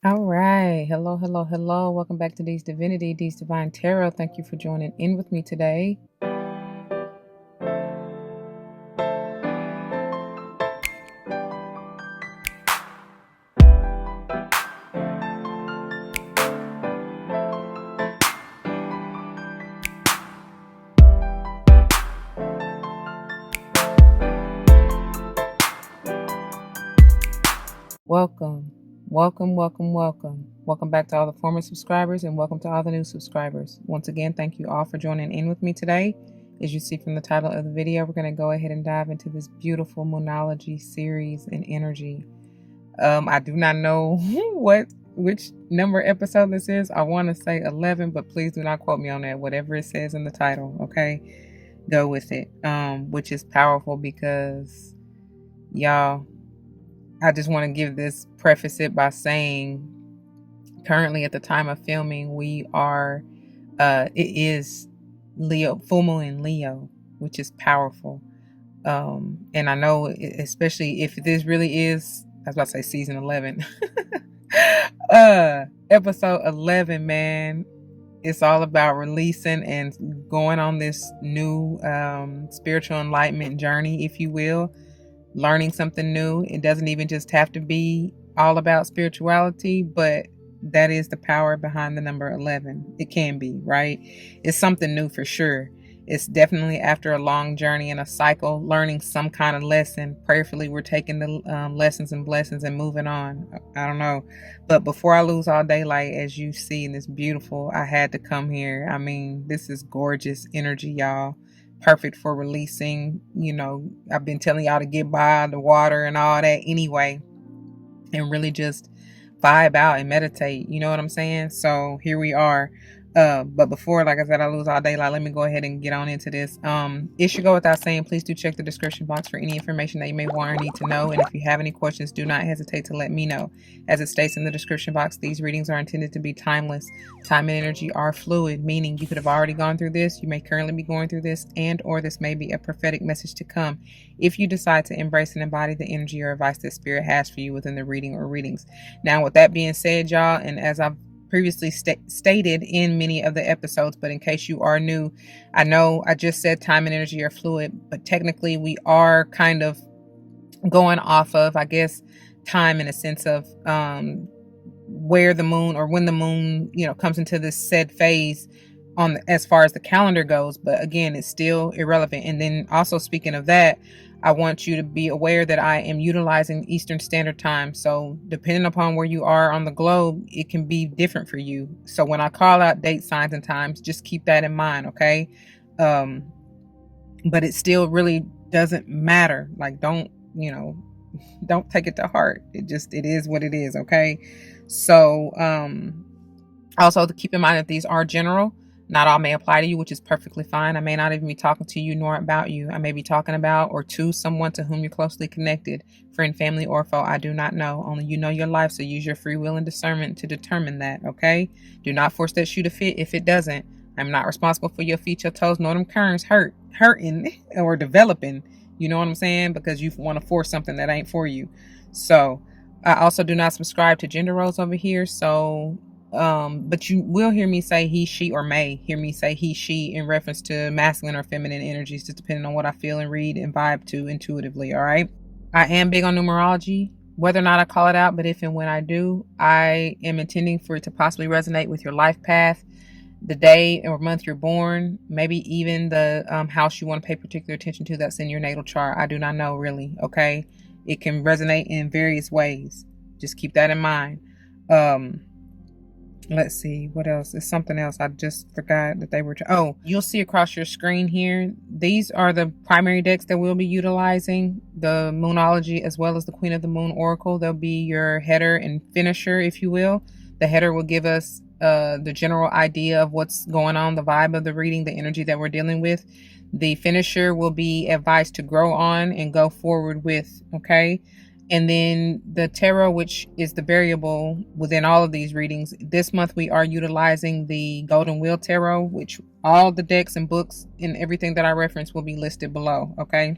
All right. Hello, hello, hello. Welcome back to D's Divinity, D's Divine Tarot. Thank you for joining in with me today. Welcome, welcome, welcome, welcome. Welcome back to all the former subscribers and welcome to all the new subscribers. Once again, thank you all for joining in with me today. As you see from the title of the video, we're going to go ahead and dive into this beautiful Moonology series and energy. I do not know which number episode this is. I want to say 11, but please do not quote me on that. Whatever it says in the title, okay? Go with it. Which is powerful because y'all, I just want to preface it by saying currently at the time of filming, we are it is Leo, full moon in Leo, which is powerful. And I know, especially if this really is, I was about to say season 11, episode 11, man, it's all about releasing and going on this new spiritual enlightenment journey, if you will, learning something new. It doesn't even just have to be all about spirituality, but that is the power behind the number 11. It can be, right? It's something new for sure. It's definitely after a long journey and a cycle, learning some kind of lesson. Prayerfully, we're taking the lessons and blessings and moving on. I don't know. But before I lose all daylight, as you see in this beautiful, I had to come here. I mean, this is gorgeous energy, y'all. Perfect for releasing. You know, I've been telling y'all to get by the water and all that anyway, and really just vibe out and meditate. You know what I'm saying? So here we are. But before, like I said, I lose all daylight, let me go ahead and get on into this. It should go without saying, please do check the description box for any information that you may want or need to know. And if you have any questions, do not hesitate to let me know. As it states in the description box, these readings are intended to be timeless. Time and energy are fluid, meaning you could have already gone through this, you may currently be going through this, and or this may be a prophetic message to come if you decide to embrace and embody the energy or advice that Spirit has for you within the reading or readings. Now, with that being said, y'all, and as I've previously stated in many of the episodes, but in case you are new, I know I just said time and energy are fluid, but technically we are kind of going off of, I guess, time in a sense of where the moon or when the moon, comes into this said phase on as far as the calendar goes. But again, it's still irrelevant. And then also, speaking of that, I want you to be aware that I am utilizing Eastern Standard Time. So depending upon where you are on the globe, it can be different for you. So when I call out date, signs, and times, just keep that in mind, okay? But it still really doesn't matter. Like, don't take it to heart. It is what it is, okay? So also to keep in mind that these are general. Not all may apply to you, which is perfectly fine. I may not even be talking to you nor about you. I may be talking about or to someone to whom you're closely connected, friend, family, or foe. I do not know. Only you know your life, so use your free will and discernment to determine that, okay? Do not force that shoe to fit if it doesn't. I'm not responsible for your feet, your toes, nor them currents hurting or developing. You know what I'm saying? Because you want to force something that ain't for you. So I also do not subscribe to gender roles over here. So but you will hear me say he, she, or may hear me say he, she in reference to masculine or feminine energies, just depending on what I feel and read and vibe to intuitively. All right. I am big on numerology, whether or not I call it out, but if and when I do, I am intending for it to possibly resonate with your life path, the day or month you're born, maybe even the house you want to pay particular attention to that's in your natal chart. I do not know, really. Okay. It can resonate in various ways. Just keep that in mind. Let's see what else. There's something else I just forgot that they were. You'll see across your screen here. These are the primary decks that we'll be utilizing: the Moonology as well as the Queen of the Moon Oracle. They'll be your header and finisher, if you will. The header will give us the general idea of what's going on, the vibe of the reading, the energy that we're dealing with. The finisher will be advice to grow on and go forward with. Okay. And then the tarot, which is the variable within all of these readings. This month we are utilizing the Golden Wheel Tarot, which all the decks and books and everything that I reference will be listed below, okay?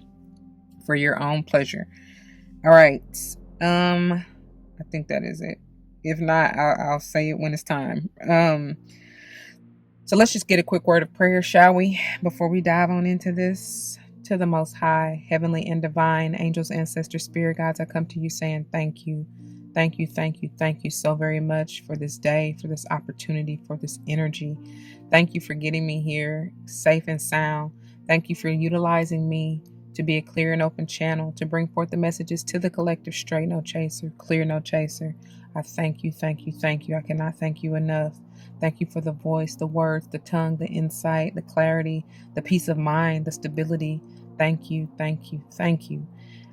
For your own pleasure. All right. I think that is it. If not, I'll say it when it's time. So let's just get a quick word of prayer, shall we, before we dive on into this. To the Most High, heavenly and divine, angels, ancestors, spirit guides, I come to you saying thank you. Thank you, thank you, thank you so very much for this day, for this opportunity, for this energy. Thank you for getting me here safe and sound. Thank you for utilizing me to be a clear and open channel, to bring forth the messages to the collective straight, no chaser, clear, no chaser. I thank you, thank you, thank you. I cannot thank you enough. Thank you for the voice, the words, the tongue, the insight, the clarity, the peace of mind, the stability. Thank you, thank you, thank you.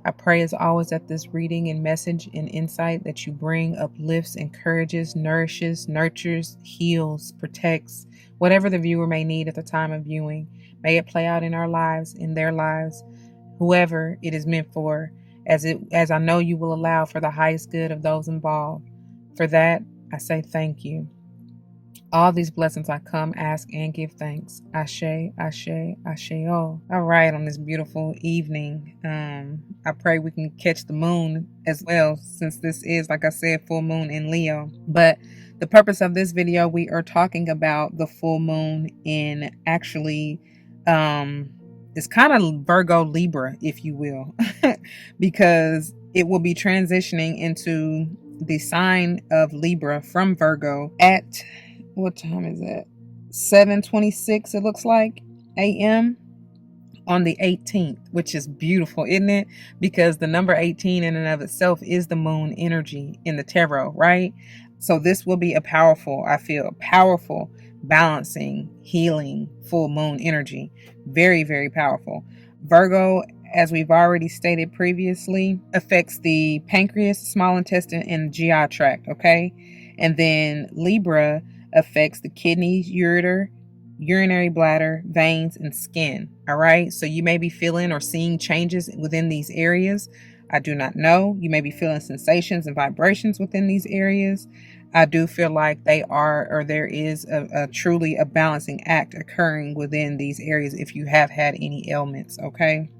I pray as always that this reading and message and insight that you bring uplifts, encourages, nourishes, nurtures, heals, protects, whatever the viewer may need at the time of viewing. May it play out in our lives, in their lives, whoever it is meant for, as I know you will allow for the highest good of those involved. For that, I say thank you. All these blessings I come, ask, and give thanks. Ashe, Ashe, Ashe-o. All right, on this beautiful evening, I pray we can catch the moon as well, since this is, like I said, full moon in Leo. But the purpose of this video, we are talking about the full moon in actually, it's kind of Virgo Libra, if you will, because it will be transitioning into the sign of Libra from Virgo at, what time is it? 7:26 it looks like a.m. on the 18th, which is beautiful, isn't it? Because the number 18 in and of itself is the moon energy in the tarot, right? So this will be a powerful, I feel, powerful, balancing, healing, full moon energy. Very, very powerful. Virgo, as we've already stated previously, affects the pancreas, small intestine, and GI tract, okay? And then Libra affects the kidneys, ureter, urinary bladder, veins, and skin. All right. So you may be feeling or seeing changes within these areas. I do not know. You may be feeling sensations and vibrations within these areas. I do feel like they are, or there is a truly a balancing act occurring within these areas if you have had any ailments. Okay.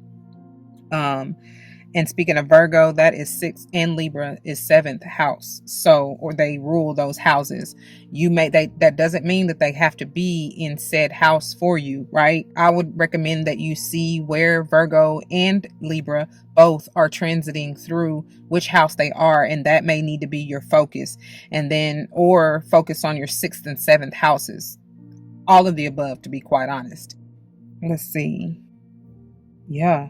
And speaking of Virgo, that is 6th, and Libra is 7th house. So, or they rule those houses. That doesn't mean that they have to be in said house for you, right? I would recommend that you see where Virgo and Libra both are transiting through, which house they are, and that may need to be your focus. And then, or focus on your 6th and 7th houses. All of the above, to be quite honest. Let's see. Yeah.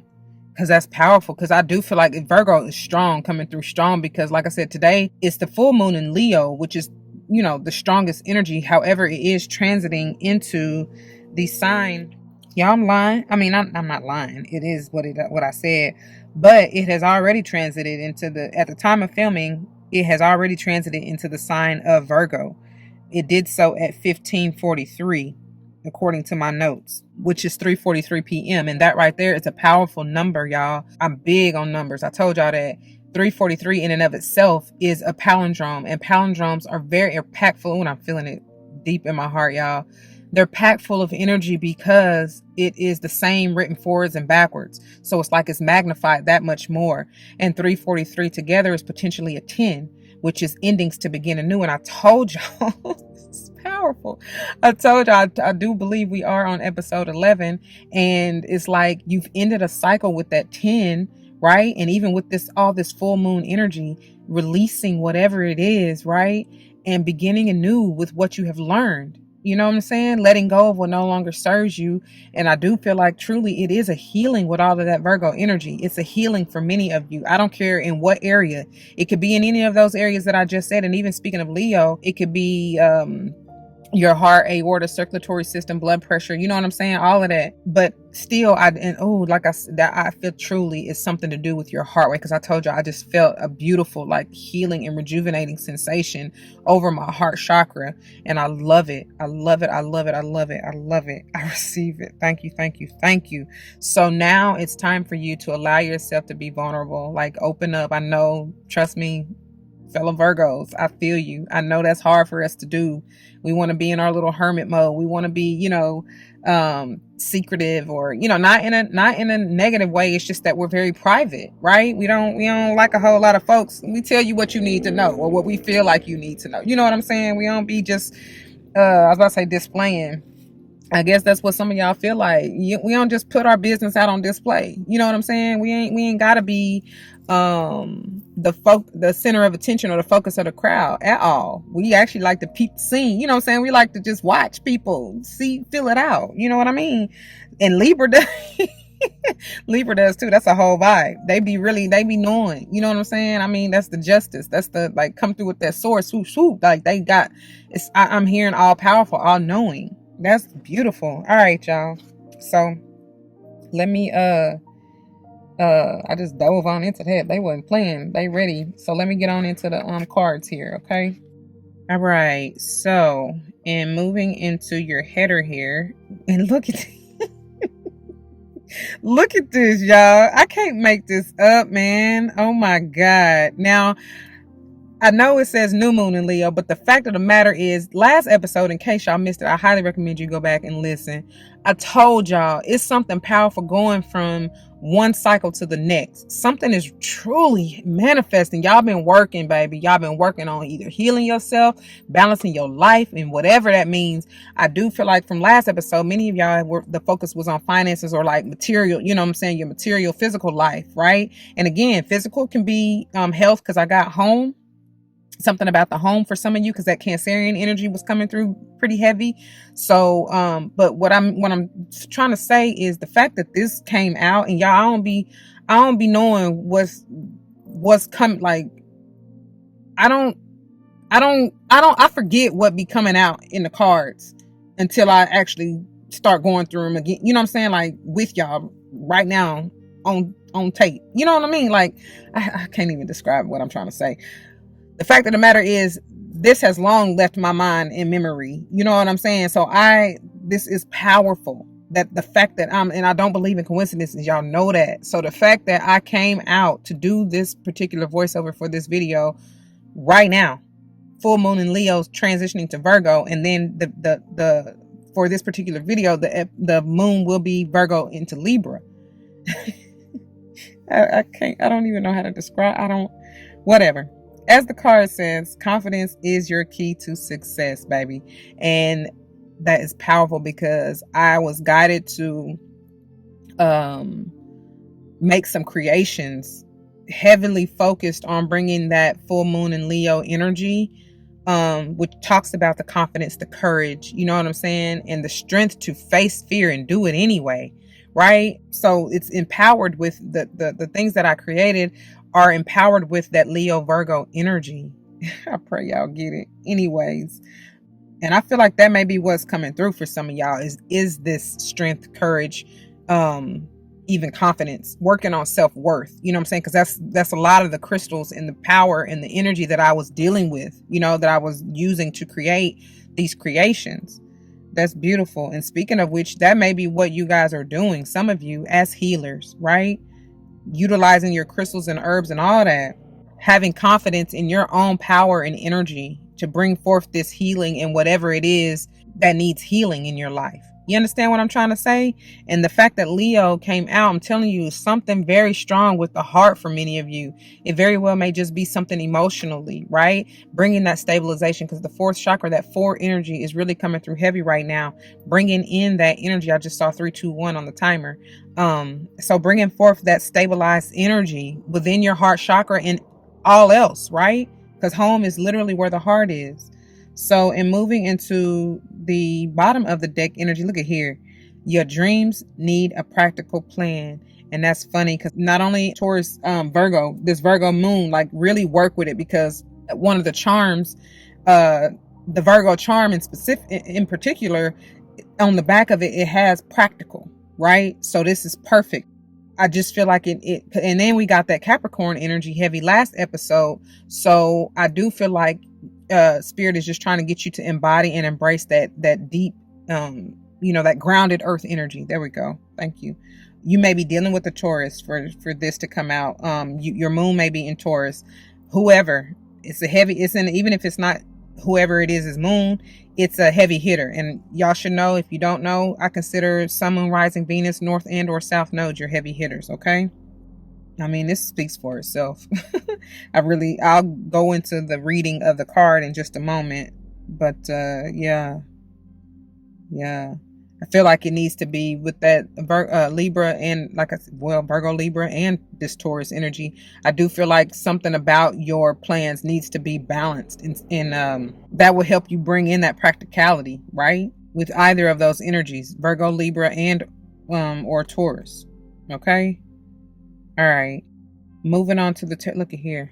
Because that's powerful. Because I do feel like Virgo is strong, coming through strong. Because like I said, today it's the full moon in Leo, which is, the strongest energy. However, it is transiting into the sign. Yeah, I'm lying. I mean, I'm not lying. It is what I said. But it has already transited into at the time of filming, it has already transited into the sign of Virgo. It did so at 1543. According to my notes, which is 3:43 p.m. And that right there is a powerful number, y'all. I'm big on numbers. I told y'all that 3:43 in and of itself is a palindrome, and palindromes are very packed full. When I'm feeling it deep in my heart, y'all, they're packed full of energy because it is the same written forwards and backwards. So it's like it's magnified that much more. And 3:43 together is potentially a 10, which is endings to begin anew. And I told y'all, it's powerful. I told you, I do believe we are on episode 11, and it's like you've ended a cycle with that 10, right? And even with all this full moon energy, releasing whatever it is, right? And beginning anew with what you have learned. You know what I'm saying? Letting go of what no longer serves you. And I do feel like truly it is a healing with all of that Virgo energy. It's a healing for many of you. I don't care in what area. It could be in any of those areas that I just said. And even speaking of Leo, it could be your heart, aorta, circulatory system, blood pressure, you know what I'm saying? All of that. But still, I feel truly it's something to do with your heart rate. Because I told you, I just felt a beautiful, like, healing and rejuvenating sensation over my heart chakra. And I love it. I love it. I love it. I love it. I love it. I receive it. Thank you. Thank you. Thank you. So now it's time for you to allow yourself to be vulnerable. Like, open up. I know, trust me, Fellow Virgos, I feel you. I know that's hard for us to do. We want to be in our little hermit mode. We want to be, secretive, or, not in a negative way. It's just that we're very private, right? We don't like a whole lot of folks. We tell you what you need to know, or what we feel like you need to know. You know what I'm saying? We don't be just I was about to say displaying. I guess that's what some of y'all feel like. We don't just put our business out on display. You know what I'm saying? We ain't gotta be the center of attention or the focus of the crowd at all. We actually like to peep the scene. You know what I'm saying? We like to just watch people feel it out. You know what I mean? And Libra does. Libra does too. That's a whole vibe. They be knowing. You know what I'm saying? I mean, that's the justice. That's the, like, come through with that sword, swoop, swoop. Like, they got, I'm hearing all powerful, all knowing. That's beautiful. All right, y'all. So let me I just dove on into that. They wasn't playing. They ready. So let me get on into the cards here, okay? All right. So, and moving into your header here, and look at look at this, y'all. I can't make this up, man. Oh my God. Now, I know it says new moon in Leo, but the fact of the matter is, last episode, in case y'all missed it, I highly recommend you go back and listen. I told y'all it's something powerful going from one cycle to the next. Something is truly manifesting. Y'all been working, baby. Y'all been working on either healing yourself, balancing your life, and whatever that means. I do feel like from last episode, many of y'all the focus was on finances, or like material, you know what I'm saying, your material, physical life, right? And again, physical can be health, because I got home. Something about the home for some of you, because that Cancerian energy was coming through pretty heavy. So but what I'm trying to say is the fact that this came out, and y'all, I don't be knowing what's coming. Like, I forget what be coming out in the cards until I actually start going through them again. You know what I'm saying? Like, with y'all right now on tape. You know what I mean? Like, I can't even describe what I'm trying to say. The fact of the matter is, this has long left my mind in memory. You know what I'm saying? So this is powerful. That the fact that and I don't believe in coincidences, y'all know that. So the fact that I came out to do this particular voiceover for this video right now, full moon in Leo's transitioning to Virgo, and then the for this particular video, the moon will be Virgo into Libra. I don't even know how to describe. Whatever. As the card says, confidence is your key to success, baby. And that is powerful, because I was guided to make some creations heavily focused on bringing that full moon in Leo energy, which talks about the confidence, the courage, you know what I'm saying? And the strength to face fear and do it anyway. Right? So it's empowered with the things that I created are empowered with that Leo Virgo energy. I pray y'all get it. Anyways. And I feel like that may be what's coming through for some of y'all is this strength, courage, even confidence, working on self-worth. You know what I'm saying? Because that's a lot of the crystals and the power and the energy that I was dealing with, that I was using to create these creations. That's beautiful. And speaking of which, that may be what you guys are doing, some of you as healers, right? Utilizing your crystals and herbs and all that, having confidence in your own power and energy to bring forth this healing and whatever it is that needs healing in your life. You understand what I'm trying to say? And the fact that Leo came out, I'm telling you, is something very strong with the heart for many of you. It very well may just be something emotionally, right? Bringing that stabilization, because the fourth chakra, that four energy, is really coming through heavy right now. Bringing in that energy. I just saw 3, 2, 1 on the timer. So bringing forth that stabilized energy within your heart chakra and all else, right? Because home is literally where the heart is. So in moving into the bottom of the deck energy, look at here. Your dreams need a practical plan. And that's funny, because not only Taurus, Virgo, this Virgo moon, like, really work with it, because one of the charms, the Virgo charm in particular, on the back of it, it has practical, right? So this is perfect. I just feel like it, and then we got that Capricorn energy heavy last episode. So I do feel like Spirit is just trying to get you to embody and embrace that deep, that grounded earth energy. There we go. Thank you. You may be dealing with the Taurus for this to come out. Your moon may be in Taurus. Whoever, It's a heavy, it's in, even if it's not whoever it is moon, it's a heavy hitter. And y'all should know, if you don't know, I consider sun, moon, rising, Venus, north and or south nodes your heavy hitters, okay? I mean, this speaks for itself. I'll go into the reading of the card in just a moment. But yeah. I feel like it needs to be with that Libra, and like I said, well, Virgo, Libra, and this Taurus energy. I do feel like something about your plans needs to be balanced, and that will help you bring in that practicality, right? With either of those energies, Virgo, Libra, and or Taurus. Okay. All right. Moving on to the look at here.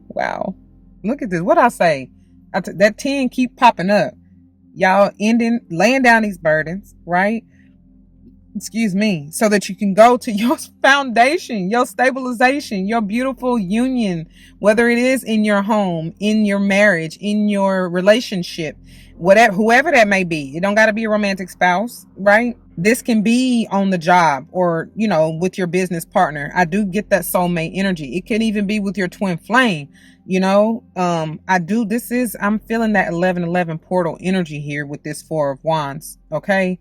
Wow. Look at this. What I say? That 10 keep popping up. Y'all laying down these burdens, right? Excuse me, so that you can go to your foundation, your stabilization, your beautiful union, whether it is in your home, in your marriage, in your relationship, whatever, whoever that may be. It don't got to be a romantic spouse, right? This can be on the job, or, you know, with your business partner. I do get that soulmate energy. It can even be with your twin flame, you know. I'm feeling that 1111 portal energy here with this 4 of wands. Okay.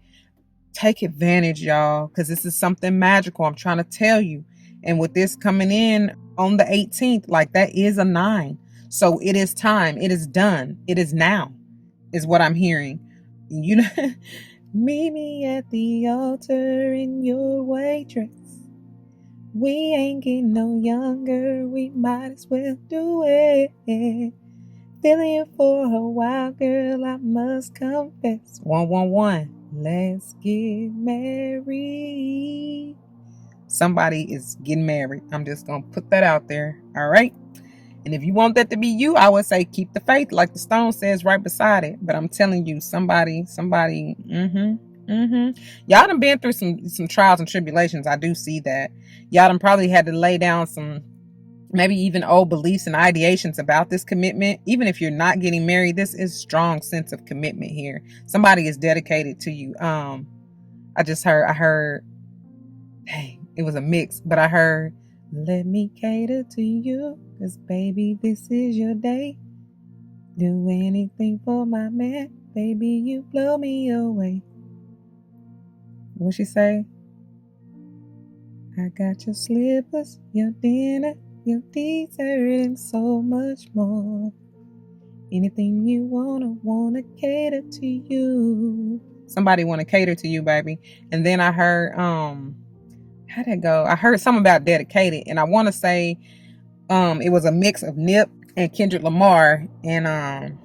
Take advantage, y'all, because this is something magical. I'm trying to tell you. And with this coming in on the 18th, like, that is a 9. So it is time. It is done. It is now, is what I'm hearing. You know, meet me at the altar in your white dress. We ain't getting no younger. We might as well do it. Feeling you for a while, girl, I must confess. 111. Let's get married. Somebody is getting married. I'm just going to put that out there. All right. And if you want that to be you, I would say keep the faith, like the stone says right beside it. But I'm telling you, somebody, y'all done been through some trials and tribulations. I do see that. Y'all done probably had to lay down some, maybe even old beliefs and ideations about this commitment. Even if you're not getting married, this is strong sense of commitment here. Somebody is dedicated to you. I heard, dang, it was a mix, but I heard, let me cater to you, 'cause baby, this is your day. Do anything for my man, baby, you blow me away. What she say? I got your slippers, your dinner, your dessert, and so much more. Anything you wanna cater to you. Somebody wanna cater to you, baby. And then I heard, how'd it go? I heard something about dedicated, and I want to say, it was a mix of Nip and Kendrick Lamar, and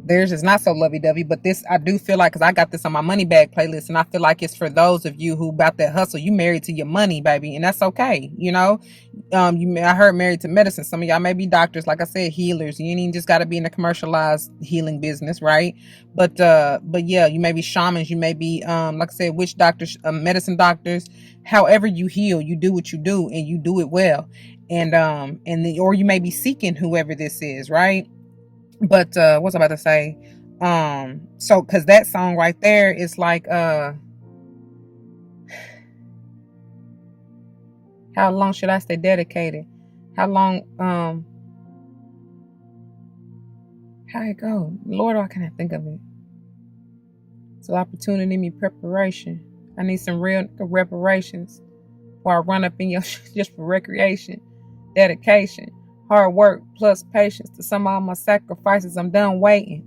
theirs is not so lovey-dovey, but this I do feel like, because I got this on my money bag playlist, and I feel like it's for those of you who about that hustle. You married to your money, baby, and that's okay. You know, I heard married to medicine. Some of y'all may be doctors, like I said, healers. You ain't even just got to be in the commercialized healing business, right? But yeah, you may be shamans. You may be, like I said, witch doctors, medicine doctors. However you heal, you do what you do, and you do it well. Or you may be seeking whoever this is, right? But what's I about to say? So because that song right there is like, how long should I stay dedicated? How long, how it go? Lord, I can't think of it. It's an opportunity, me preparation. I need some real reparations before I run up in your just for recreation, dedication. Hard work plus patience to some of all my sacrifices. I'm done waiting.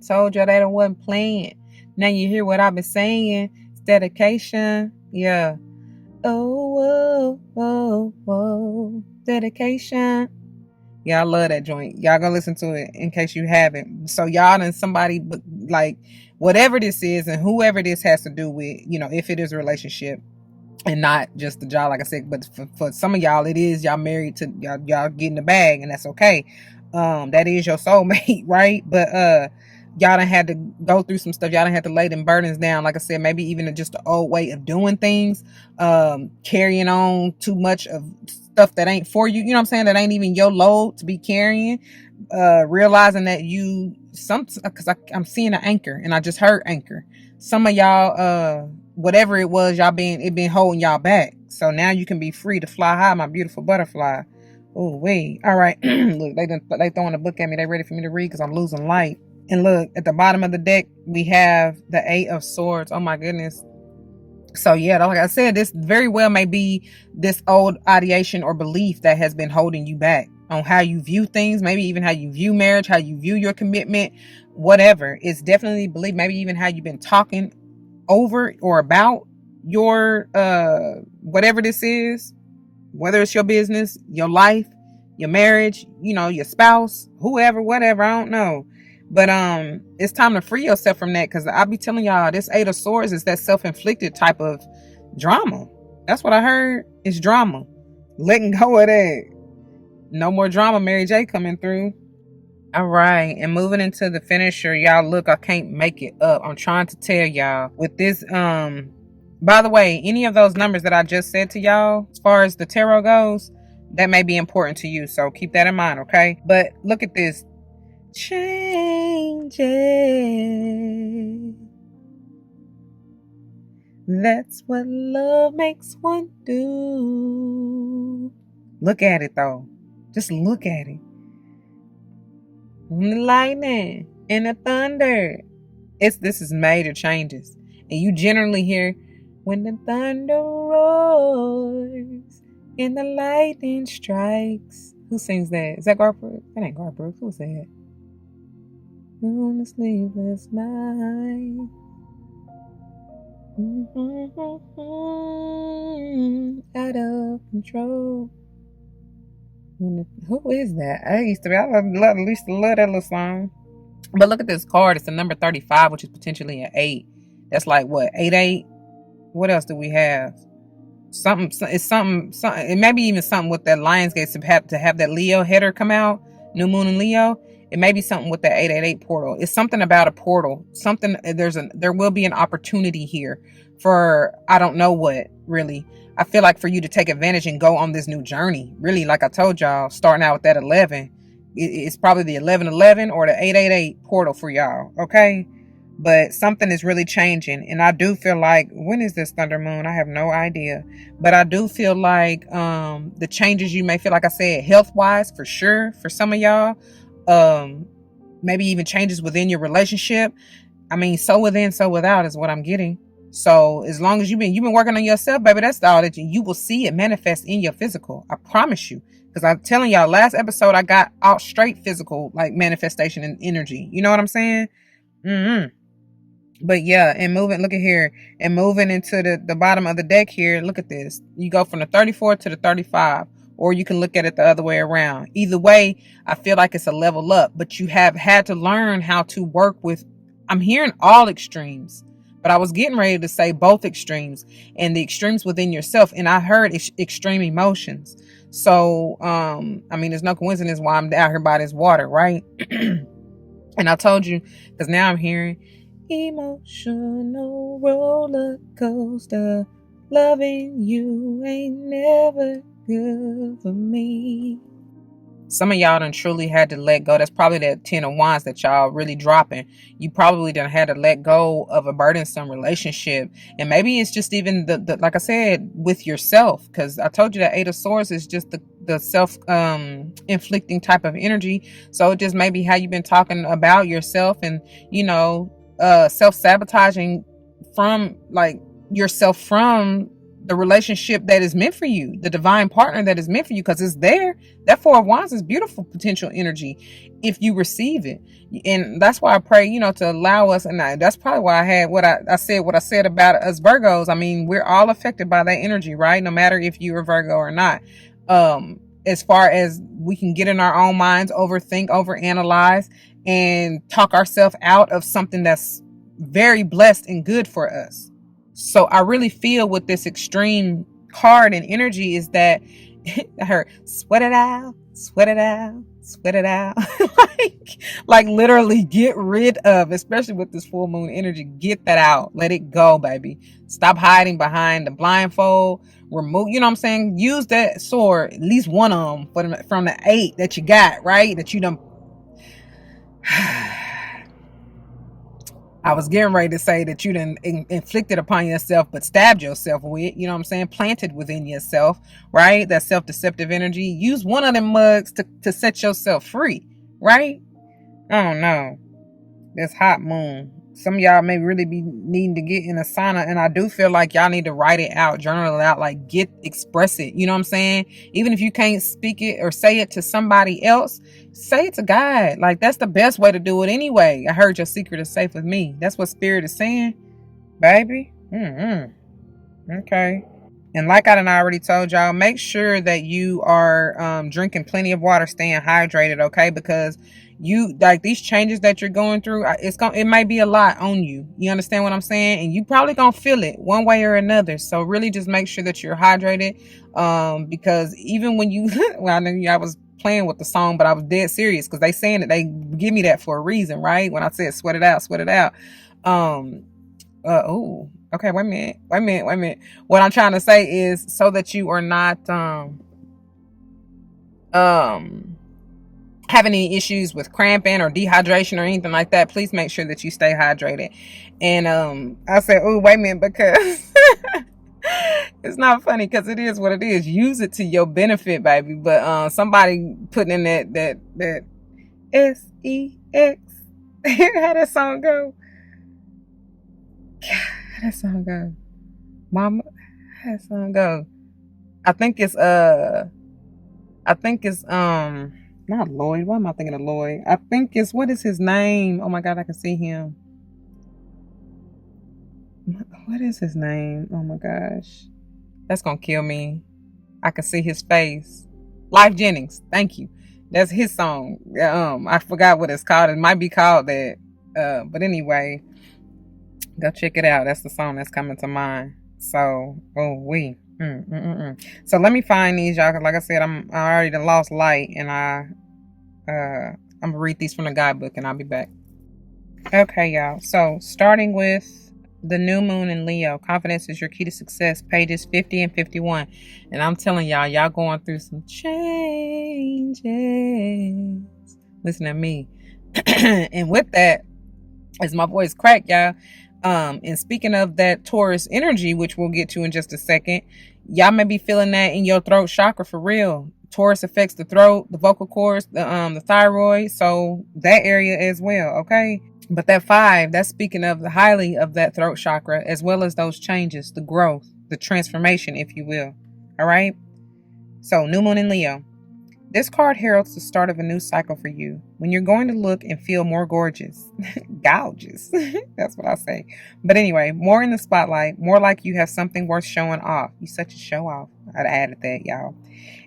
Told you that I wasn't playing. Now you hear what I've been saying. It's dedication. Yeah. Oh. Dedication. Yeah, I love that joint. Y'all go listen to it in case you haven't. So y'all and somebody, like, whatever this is and whoever this has to do with, you know, if it is a relationship, and not just the job, like I said, but for some of y'all, it is y'all married to y'all getting the bag, and that's okay. That is your soulmate, right? But y'all done had to go through some stuff. Y'all done had to lay them burdens down. Like I said, maybe even just the old way of doing things, carrying on too much of stuff that ain't for you. You know what I'm saying? That ain't even your load to be carrying. Realizing that because I'm seeing an anchor, and I just heard anchor. Some of y'all, whatever it been holding y'all back. So now you can be free to fly high, my beautiful butterfly. Oh, wait. All right. Look, they throwing a book at me. They ready for me to read because I'm losing light. And look, at the bottom of the deck, we have the Eight of Swords. Oh my goodness. So yeah, like I said, this very well may be this old ideation or belief that has been holding you back on how you view things, maybe even how you view marriage, how you view your commitment, whatever. It's definitely belief, maybe even how you've been talking over or about your whatever this is, whether it's your business, your life, your marriage, your spouse, whoever, whatever, I don't know. But it's time to free yourself from that, because I'll be telling y'all, this Eight of Swords is that self-inflicted type of drama. That's what I heard. It's drama. Letting go of that. No more drama, Mary J coming through. All right, and moving into the finisher, y'all, look, I can't make it up. I'm trying to tell y'all with this, by the way, any of those numbers that I just said to y'all, as far as the tarot goes, that may be important to you, so keep that in mind, okay? But look at this. Changes. That's what love makes one do. Look at it, though. Just look at it. The lightning and the thunder. This is major changes. And you generally hear, when the thunder roars and the lightning strikes. Who sings that? Is that Garth Brooks? That ain't Garth Brooks. Who's that? On a sleepless night. Out of control. Who is that? I used to love that little song. But look at this card. It's the number 35, which is potentially an 8. That's like what? 8-8? What else do we have? Something. It's something. It may be even something with that Lionsgate to have that Leo header come out. New Moon in Leo. It may be something with that 888 portal. It's something about a portal. Something. There will be an opportunity here for, I don't know what, really. I feel like for you to take advantage and go on this new journey. Really, like I told y'all, starting out with that 11. It's probably the 1111 or the 888 portal for y'all. Okay. But something is really changing. And I do feel like, when is this thunder moon? I have no idea. But I do feel like the changes you may feel, like I said, health-wise, for sure, for some of y'all. Maybe even changes within your relationship. I mean, so within, so without is what I'm getting. So as long as you've been working on yourself, baby, that's all that you will see it manifest in your physical. I promise you. Because I'm telling y'all, last episode, I got out straight physical, like manifestation and energy. You know what I'm saying? But yeah, and moving, look at here, and moving into the bottom of the deck here, look at this. You go from the 34 to the 35, or you can look at it the other way around. Either way, I feel like it's a level up, but you have had to learn how to work with, I'm hearing all extremes, but I was getting ready to say both extremes, and the extremes within yourself, and I heard extreme emotions. So, I mean, there's no coincidence why I'm out here by this water, right? And I told you, because now I'm hearing, emotional roller coaster, loving you ain't never good for me. Some of y'all done truly had to let go. That's probably that 10 of Wands that y'all really dropping. You probably done had to let go of a burdensome relationship. And maybe it's just even the like I said, with yourself. Because I told you that 8 of Swords is just the self inflicting type of energy. So it just may be how you've been talking about yourself, and self-sabotaging from like yourself from the relationship that is meant for you, the divine partner that is meant for you, because it's there. That 4 of Wands is beautiful potential energy if you receive it. And that's why I pray, to allow us, and that's probably why I had what I said about us Virgos. I mean, we're all affected by that energy, right? No matter if you're a Virgo or not. As far as we can get in our own minds, overthink, overanalyze, and talk ourselves out of something that's very blessed and good for us. So I really feel with this extreme card and energy is that I heard sweat it out, sweat it out, sweat it out. like literally get rid of, especially with this full moon energy, get that out. Let it go, baby. Stop hiding behind the blindfold. Remove, you know what I'm saying? Use that sword, at least one of them from the 8 that you got, right? That you done. I was getting ready to say that you done inflicted upon yourself, but stabbed yourself with, you know what I'm saying? Planted within yourself, right? That self-deceptive energy. Use one of them mugs to set yourself free, right? I don't know. This hot moon. Some of y'all may really be needing to get in a sauna, and I do feel like y'all need to write it out, journal it out, like express it. You know what I'm saying? Even if you can't speak it or say it to somebody else, say it to God. Like, that's the best way to do it anyway. I heard your secret is safe with me. That's what Spirit is saying, baby. Okay. And like I done already told y'all, make sure that you are drinking plenty of water, staying hydrated, okay? Because you, like, these changes that you're going through, it might be a lot on you. You understand what I'm saying? And you probably gonna feel it one way or another. So really just make sure that you're hydrated. Because even when you well, I know I was playing with the song, but I was dead serious because they saying that they give me that for a reason, right? When I said sweat it out, sweat it out. Oh, okay, wait a minute. What I'm trying to say is so that you are not having any issues with cramping or dehydration or anything like that, please make sure that you stay hydrated. And I said, oh, wait a minute, because it's not funny, because it is what it is. Use it to your benefit, baby. But somebody putting in that SEX. How that song go? How that song go? Mama, how that song go? I think it's not Lloyd. Why am I thinking of Lloyd? I think it's, what is his name? Oh my God, I can see him. What is his name? Oh my gosh. That's gonna kill me. I can see his face. Life Jennings. Thank you. That's his song. I forgot what it's called. It might be called that. But anyway, go check it out. That's the song that's coming to mind. So, So let me find these, y'all, because like I said, I already done lost light, and I'm gonna read these from the guidebook, and I'll be back. Okay, y'all. So starting with the new moon in Leo, confidence is your key to success, pages 50 and 51. And I'm telling y'all going through some changes. Listen to me. And with that, as my voice cracked, y'all. And speaking of that Taurus energy, which we'll get to in just a second, y'all may be feeling that in your throat chakra for real. Taurus affects the throat, the vocal cords, the thyroid, so that area as well, okay? But that 5, that's speaking of the highly of that throat chakra, as well as those changes, the growth, the transformation, if you will. All right? So, new moon in Leo. This card heralds the start of a new cycle for you, when you're going to look and feel more gorgeous. Gorgeous. That's what I say. But anyway, more in the spotlight, more like you have something worth showing off. You such a show off. I'd added that, y'all.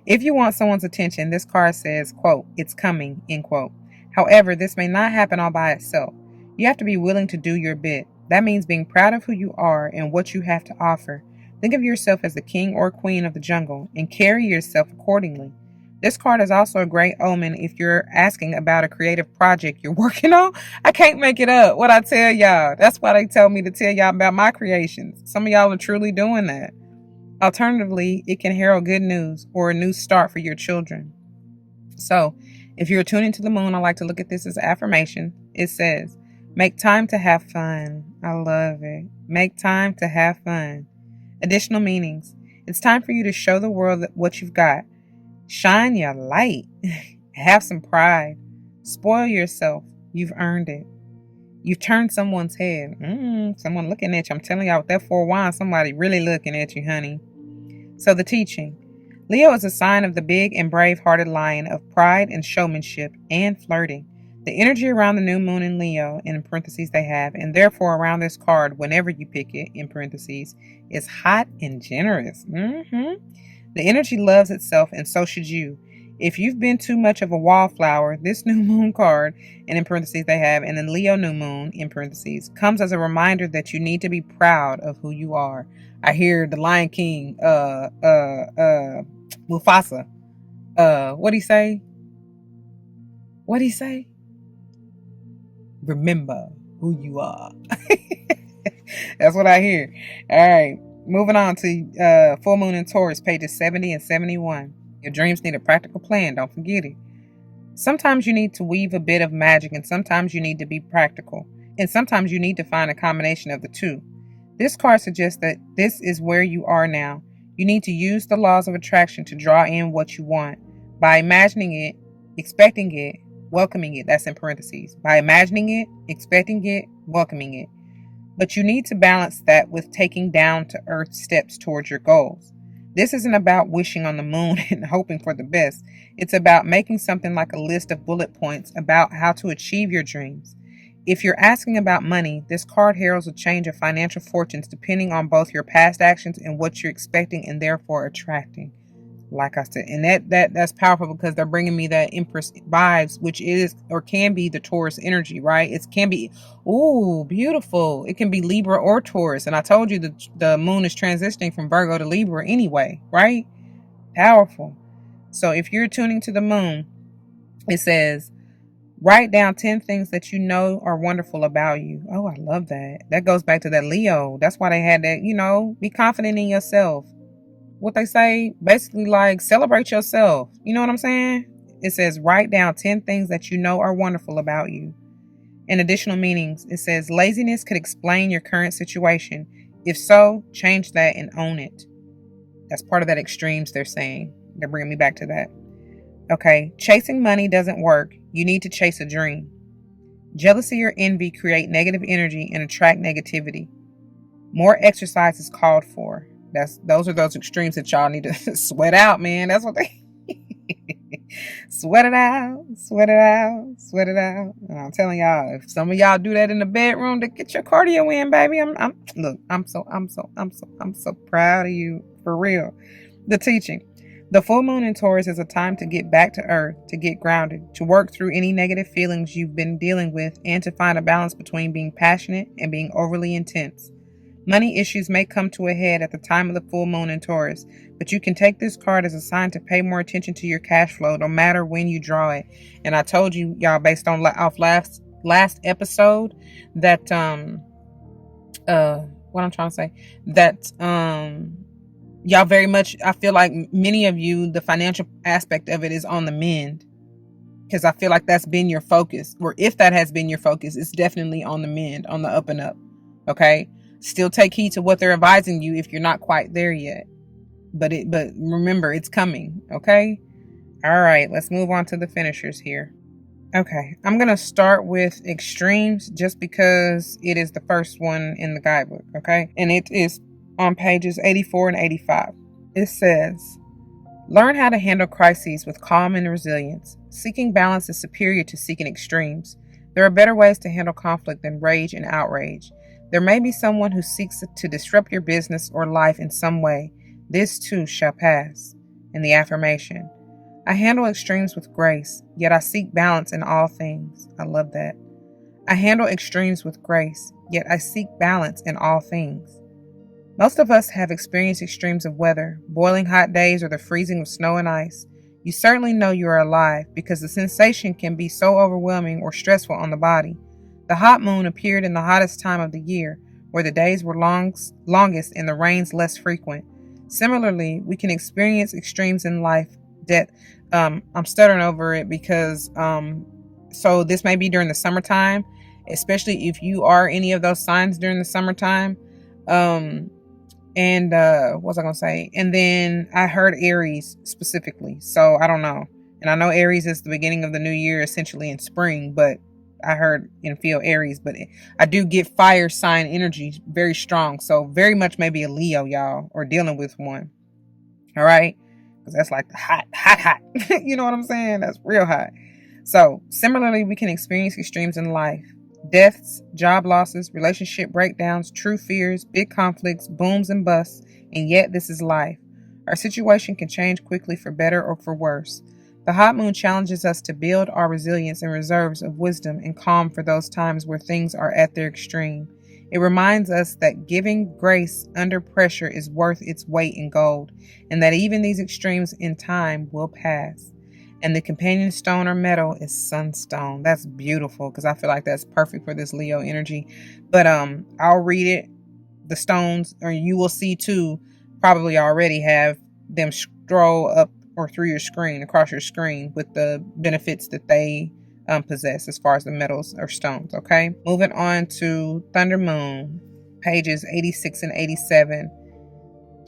If you want someone's attention, this card says, quote, it's coming, end quote. However, this may not happen all by itself. You have to be willing to do your bit. That means being proud of who you are and what you have to offer. Think of yourself as the king or queen of the jungle and carry yourself accordingly. This card is also a great omen if you're asking about a creative project you're working on. I can't make it up. What I tell y'all. That's why they tell me to tell y'all about my creations. Some of y'all are truly doing that. Alternatively, it can herald good news or a new start for your children. So, if you're tuning to the moon, I like to look at this as an affirmation. It says, make time to have fun. I love it. Make time to have fun. Additional meanings. It's time for you to show the world what you've got. Shine your light. Have some pride. Spoil yourself. You've earned it. You've turned someone's head. Someone looking at you. I'm telling y'all, with that 4 wands, somebody really looking at you, honey. So the teaching. Leo is a sign of the big and brave-hearted lion of pride and showmanship and flirting. The energy around the new moon in Leo, in parentheses they have, and therefore around this card, whenever you pick it, in parentheses, is hot and generous. The energy loves itself, and so should you. If you've been too much of a wallflower, this new moon card, and in parentheses they have, and then Leo new moon, in parentheses, comes as a reminder that you need to be proud of who you are. I hear the Lion King, Mufasa. What'd he say? What'd he say? Remember who you are. That's what I hear. All right. Moving on to full moon in Taurus, pages 70 and 71. Your dreams need a practical plan. Don't forget it. Sometimes you need to weave a bit of magic, and sometimes you need to be practical. And sometimes you need to find a combination of the two. This card suggests that this is where you are now. You need to use the laws of attraction to draw in what you want by imagining it, expecting it, welcoming it. That's in parentheses. By imagining it, expecting it, welcoming it. But you need to balance that with taking down to earth steps towards your goals. This isn't about wishing on the moon and hoping for the best. It's about making something like a list of bullet points about how to achieve your dreams. If you're asking about money, this card heralds a change of financial fortunes depending on both your past actions and what you're expecting and therefore attracting. Like I said, and that's powerful because they're bringing me that Empress vibes, which is or can be the Taurus energy, right? It can be, ooh, beautiful. It can be Libra or Taurus, and I told you the moon is transitioning from Virgo to Libra anyway, right? Powerful. So if you're tuning to the moon, it says, write down 10 things that you know are wonderful about you. Oh, I love that. That goes back to that Leo. That's why they had that, be confident in yourself. What they say, basically like celebrate yourself. You know what I'm saying? It says write down 10 things that you know are wonderful about you. In additional meanings, it says laziness could explain your current situation. If so, change that and own it. That's part of that extremes they're saying. They're bringing me back to that. Okay, chasing money doesn't work. You need to chase a dream. Jealousy or envy create negative energy and attract negativity. More exercise is called for. Those are those extremes that y'all need to sweat out, man. That's what they sweat it out, sweat it out, sweat it out. And I'm telling y'all, if some of y'all do that in the bedroom to get your cardio in, baby, I'm so proud of you, for real. The teaching. The full moon in Taurus is a time to get back to earth, to get grounded, to work through any negative feelings you've been dealing with, and to find a balance between being passionate and being overly intense. Money issues may come to a head at the time of the full moon in Taurus, but you can take this card as a sign to pay more attention to your cash flow no matter when you draw it. And I told you, y'all, based on off last episode, that what I'm trying to say, that y'all very much, I feel like many of you, the financial aspect of it is on the mend. Because I feel like that's been your focus. Or if that has been your focus, it's definitely on the mend, on the up and up. Okay? Still take heed to what they're advising you if you're not quite there yet. But remember, it's coming. Okay? All right, let's move on to the finishers here. Okay, I'm going to start with extremes just because it is the first one in the guidebook. Okay? And it is on pages 84 and 85. It says, learn how to handle crises with calm and resilience. Seeking balance is superior to seeking extremes. There are better ways to handle conflict than rage and outrage. There may be someone who seeks to disrupt your business or life in some way. This too shall pass. And the affirmation. I handle extremes with grace, yet I seek balance in all things. I love that. I handle extremes with grace, yet I seek balance in all things. Most of us have experienced extremes of weather, boiling hot days or the freezing of snow and ice. You certainly know you are alive because the sensation can be so overwhelming or stressful on the body. The hot moon appeared in the hottest time of the year, where the days were longest and the rains less frequent. Similarly, we can experience extremes in life that I'm stuttering over it because so this may be during the summertime, especially if you are any of those signs during the summertime. And what was I gonna say? And then I heard Aries specifically, so I don't know. And I know Aries is the beginning of the new year, essentially in spring, but I heard and feel Aries, but I do get fire sign energy very strong. So very much maybe a Leo, y'all, or dealing with one. All right. Because that's like hot. You know what I'm saying? That's real hot. So similarly, we can experience extremes in life. Deaths, job losses, relationship breakdowns, true fears, big conflicts, booms and busts. And yet this is life. Our situation can change quickly for better or for worse. The hot moon challenges us to build our resilience and reserves of wisdom and calm for those times where things are at their extreme. It reminds us that giving grace under pressure is worth its weight in gold, and that even these extremes in time will pass. And the companion stone or metal is sunstone. That's beautiful because I feel like that's perfect for this Leo energy. But I'll read it. The stones, or you will see too, probably already have them scroll up or through your screen, across your screen, with the benefits that they possess as far as the metals or stones. Okay, moving on to Thunder Moon, pages 86 and 87.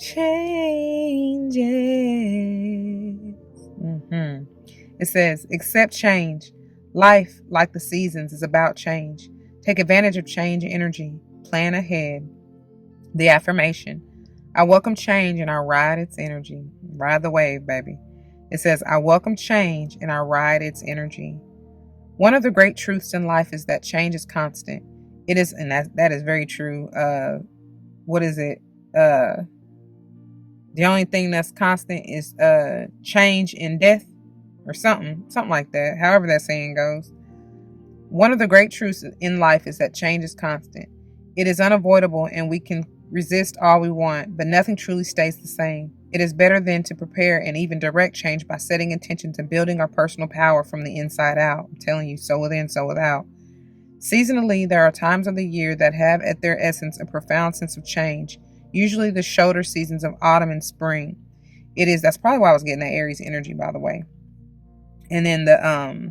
Changes. It says, accept change. Life, like the seasons, is about change. Take advantage of change energy. Plan ahead. The affirmation: I welcome change and I ride its energy. Ride the wave, baby. It says, I welcome change and I ride its energy. One of the great truths in life is that change is constant. It is, and that is very true. What is it? The only thing that's constant is change in death or something like that. However that saying goes. One of the great truths in life is that change is constant. It is unavoidable and we can resist all we want, but nothing truly stays the same. It is better then to prepare and even direct change by setting intentions and building our personal power from the inside out. I'm telling you, so within, so without. Seasonally, there are times of the year that have at their essence a profound sense of change, usually the shoulder seasons of autumn and spring. That's probably why I was getting that Aries energy, by the way. And then the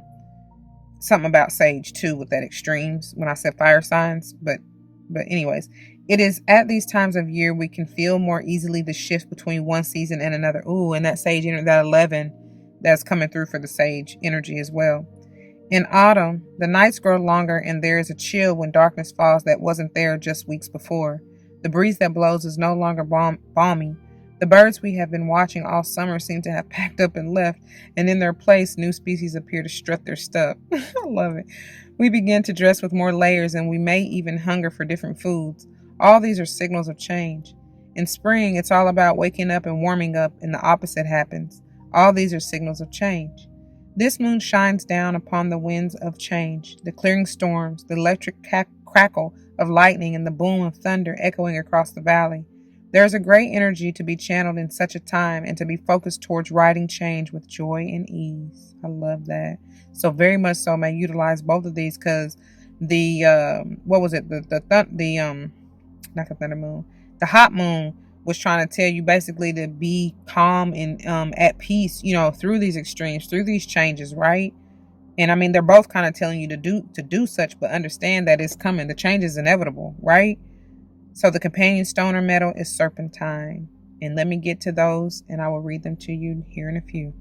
something about sage too with that extremes when I said fire signs, but anyways, it is at these times of year we can feel more easily the shift between one season and another. Ooh, and that sage energy, that 11 that's coming through for the sage energy as well. In autumn, the nights grow longer and there is a chill when darkness falls that wasn't there just weeks before. The breeze that blows is no longer balmy. The birds we have been watching all summer seem to have packed up and left, and in their place, new species appear to strut their stuff. I love it. We begin to dress with more layers, and we may even hunger for different foods. All these are signals of change. In spring, it's all about waking up and warming up, and the opposite happens. All these are signals of change. This moon shines down upon the winds of change, the clearing storms, the electric crackle of lightning, and the boom of thunder echoing across the valley. There is a great energy to be channeled in such a time and to be focused towards riding change with joy and ease. I love that. So very much so may utilize both of these because the what was it? Not the thunder moon. The hot moon was trying to tell you basically to be calm and at peace, through these extremes, through these changes, right? And I mean, they're both kind of telling you to do such, but understand that it's coming. The change is inevitable, right? So the companion stone or metal is serpentine. And let me get to those and I will read them to you here in a few.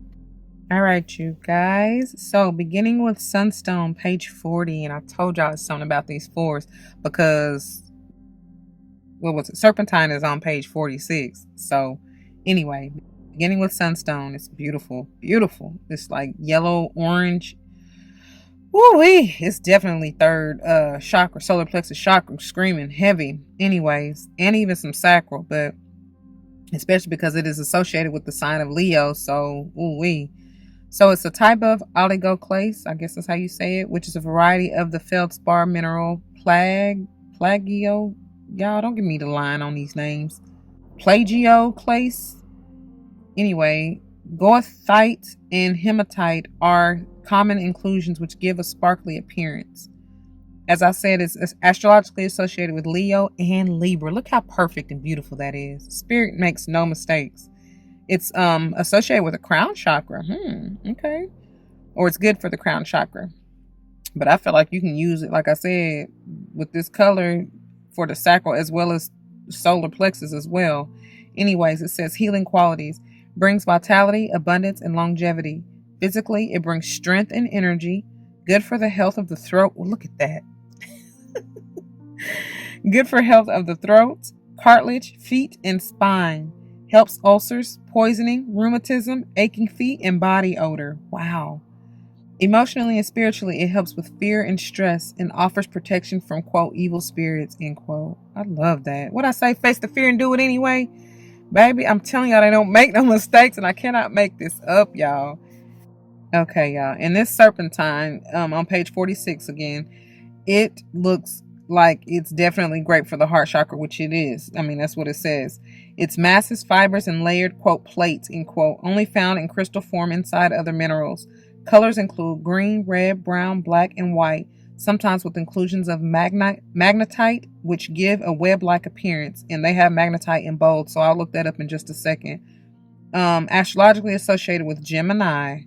All right, you guys. So beginning with sunstone, page 40. And I told y'all something about these fours because, what was it? Serpentine is on page 46. So anyway, beginning with sunstone, it's beautiful, beautiful. It's like yellow, orange. Woo-wee, it's definitely third chakra, solar plexus chakra, screaming heavy anyways, and even some sacral, but especially because it is associated with the sign of Leo, so woo-wee. So it's a type of oligoclase, I guess that's how you say it, which is a variety of the feldspar mineral plagio. Y'all, don't give me the line on these names. Plagioclase. Anyway, goethite and hematite are common inclusions which give a sparkly appearance. As I said, it's astrologically associated with Leo and Libra. Look how perfect and beautiful that is. Spirit makes no mistakes. It's associated with the crown chakra. Okay. Or it's good for the crown chakra. But I feel like you can use it, like I said, with this color for the sacral as well as solar plexus as well. Anyways, it says healing qualities. Brings vitality, abundance, and longevity. Physically, it brings strength and energy. Good for the health of the throat. Well, look at that. Good for health of the throat, cartilage, feet, and spine. Helps ulcers, poisoning, rheumatism, aching feet, and body odor. Wow. Emotionally and spiritually, it helps with fear and stress and offers protection from, quote, evil spirits, end quote. I love that. What I say, face the fear and do it anyway? Baby, I'm telling y'all, they don't make no mistakes, and I cannot make this up, y'all. Okay, y'all. And this serpentine, on page 46 again, it looks like it's definitely great for the heart chakra, which it is. I mean, that's what it says. It's masses, fibers, and layered, quote, plates, end quote, only found in crystal form inside other minerals. Colors include green, red, brown, black, and white, sometimes with inclusions of magnetite, which give a web-like appearance, and they have magnetite in bold, so I'll look that up in just a second. Astrologically associated with Gemini,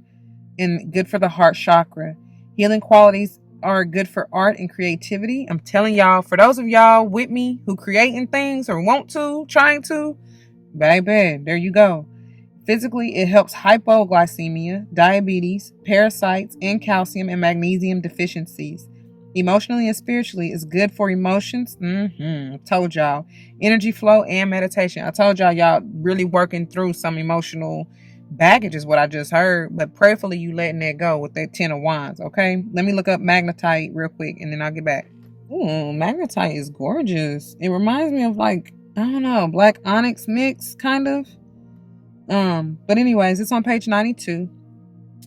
and good for the heart chakra. Healing qualities are good for art and creativity. I'm telling y'all, for those of y'all with me who creating things or want to, trying to, baby, there you go. Physically, it helps hypoglycemia, diabetes, parasites, and calcium and magnesium deficiencies. Emotionally and spiritually, it's good for emotions. Told y'all. Energy flow and meditation. I told y'all really working through some emotional baggage is what I just heard. But prayerfully, you letting that go with that 10 of wands, okay? Let me look up magnetite real quick and then I'll get back. Ooh, magnetite is gorgeous. It reminds me of like, I don't know, black onyx mix, kind of. But anyways, it's on page 92,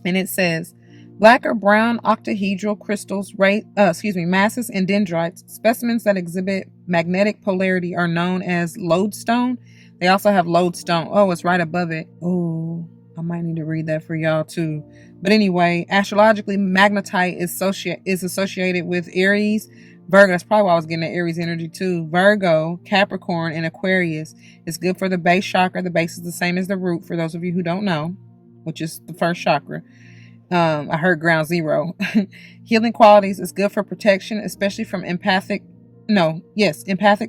and it says black or brown octahedral crystals, masses and dendrites, specimens that exhibit magnetic polarity are known as lodestone. They also have lodestone. Oh, it's right above it. Oh, I might need to read that for y'all too. But anyway, astrologically, magnetite is associated with Aries, Virgo. That's probably why I was getting the Aries energy too. Virgo, Capricorn, and Aquarius. It's good for the base chakra. The base is the same as the root, for those of you who don't know, which is the first chakra. I heard ground zero. Healing qualities is good for protection, especially from empathic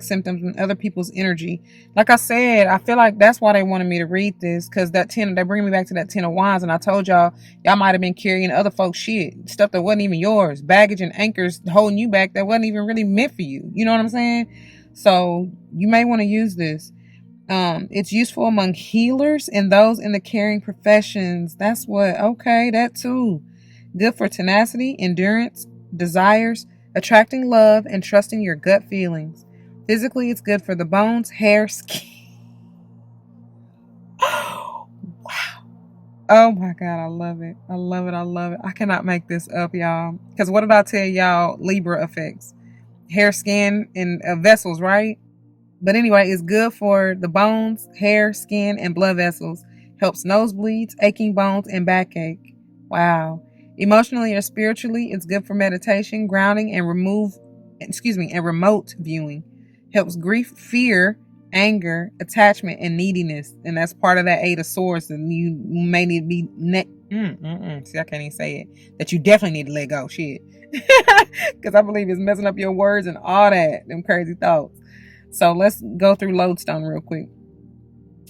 symptoms and other people's energy. Like I said, I feel like that's why they wanted me to read this, because they bring me back to that 10 of wands, and I told y'all might have been carrying other folks' shit, stuff that wasn't even yours, baggage and anchors holding you back that wasn't even really meant for you. You know what I'm saying? So you may want to use this. It's useful among healers and those in the caring professions. That too. Good for tenacity, endurance, desires, attracting love, and trusting your gut feelings. Physically, it's good for the bones, hair, skin. Wow. Oh my God, I love it. I love it. I love it. I cannot make this up, y'all. Because what did I tell y'all? Libra effects. Hair, skin, and vessels, right? But anyway, it's good for the bones, hair, skin, and blood vessels. Helps nosebleeds, aching bones, and backache. Wow. Emotionally or spiritually, it's good for meditation, grounding, and remote viewing. Helps grief, fear, anger, attachment, and neediness. And that's part of that 8 of swords. And you may need to be see, I can't even say it. That you definitely need to let go. Shit. Because I believe it's messing up your words and all that. Them crazy thoughts. So let's go through lodestone real quick.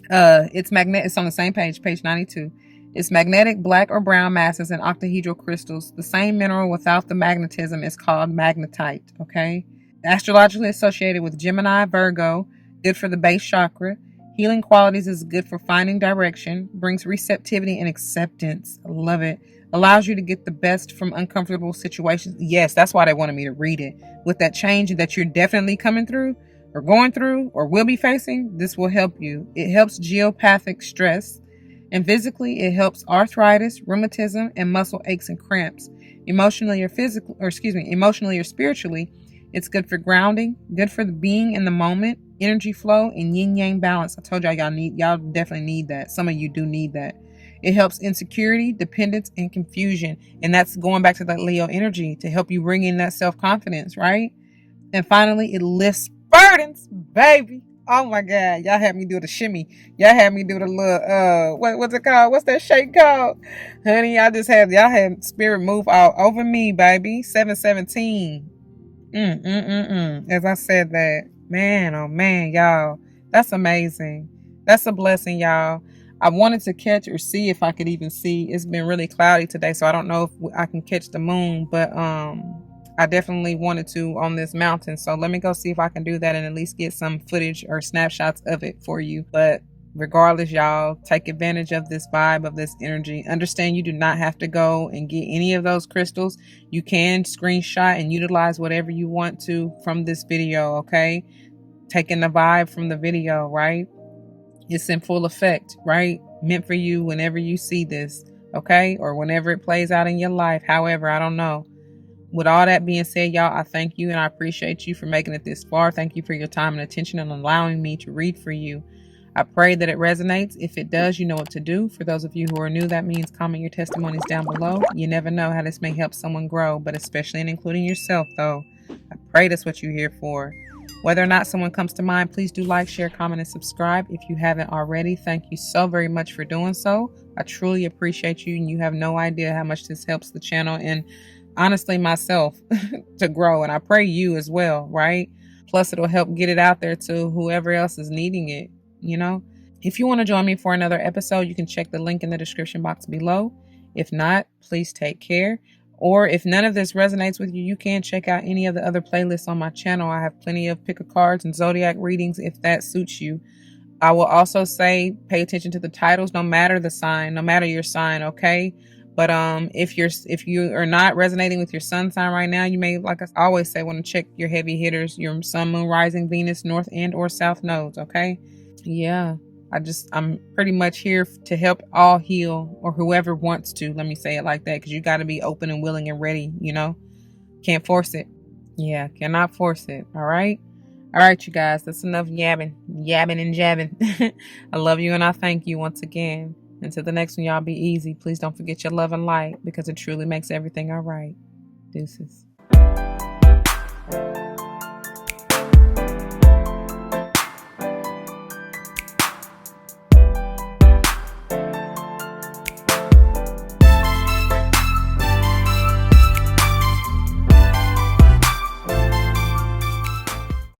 It's on the same page 92. It's magnetic black or brown masses and octahedral crystals. The same mineral without the magnetism is called magnetite, okay? Astrologically associated with Gemini, Virgo, good for the base chakra. Healing qualities is good for finding direction, brings receptivity and acceptance. I love it. Allows you to get the best from uncomfortable situations. Yes, that's why they wanted me to read it. With that change that you're definitely coming through, or going through, or will be facing, this will help you. It helps geopathic stress, and physically it helps arthritis, rheumatism, and muscle aches and cramps. Emotionally or spiritually, it's good for grounding, good for the being in the moment, energy flow, and yin yang balance. I told y'all definitely need that. Some of you do need that. It helps insecurity, dependence, and confusion. And that's going back to that Leo energy to help you bring in that self-confidence, right? And finally, it lifts burdens, baby. Oh my God. Y'all had me do the shimmy. Y'all had me do the little, what's it called? What's that shake called? Honey, y'all had spirit move all over me, baby. 717. As I said that, man, oh man, y'all, that's amazing. That's a blessing, y'all. I wanted to catch or see if I could even see. It's been really cloudy today, so I don't know if I can catch the moon, but I definitely wanted to on this mountain. So let me go see if I can do that and at least get some footage or snapshots of it for you. But regardless, y'all, take advantage of this vibe, of this energy. Understand you do not have to go and get any of those crystals. You can screenshot and utilize whatever you want to from this video, okay? Taking the vibe from the video, right? It's in full effect, right? Meant for you whenever you see this, okay? Or whenever it plays out in your life. However, I don't know. With all that being said, y'all, I thank you and I appreciate you for making it this far. Thank you for your time and attention and allowing me to read for you. I pray that it resonates. If it does, you know what to do. For those of you who are new, that means comment your testimonies down below. You never know how this may help someone grow, but especially and including yourself, though. I pray that's what you're here for. Whether or not someone comes to mind, please do like, share, comment, and subscribe. If you haven't already, thank you so very much for doing so. I truly appreciate you, and you have no idea how much this helps the channel and honestly myself to grow, and I pray you as well, right? Plus it'll help get it out there to whoever else is needing it, you know? If you want to join me for another episode, you can check the link in the description box below. If not, please take care. Or if none of this resonates with you, you can check out any of the other playlists on my channel. I have plenty of pick a cards and zodiac readings if that suits you. I will also say pay attention to the titles, no matter the sign, no matter your sign, okay? But if you are not resonating with your sun sign right now, you may, like I always say, want to check your heavy hitters, your sun, moon, rising, Venus, north and or south nodes, okay? Yeah. I'm pretty much here to help all heal, or whoever wants to. Let me say it like that, because you got to be open and willing and ready, you know? Can't force it. Yeah, cannot force it. All right. All right, you guys, that's enough yabbing and jabbing. I love you and I thank you once again. Until the next one, y'all be easy. Please don't forget your love and light, because it truly makes everything all right. Deuces.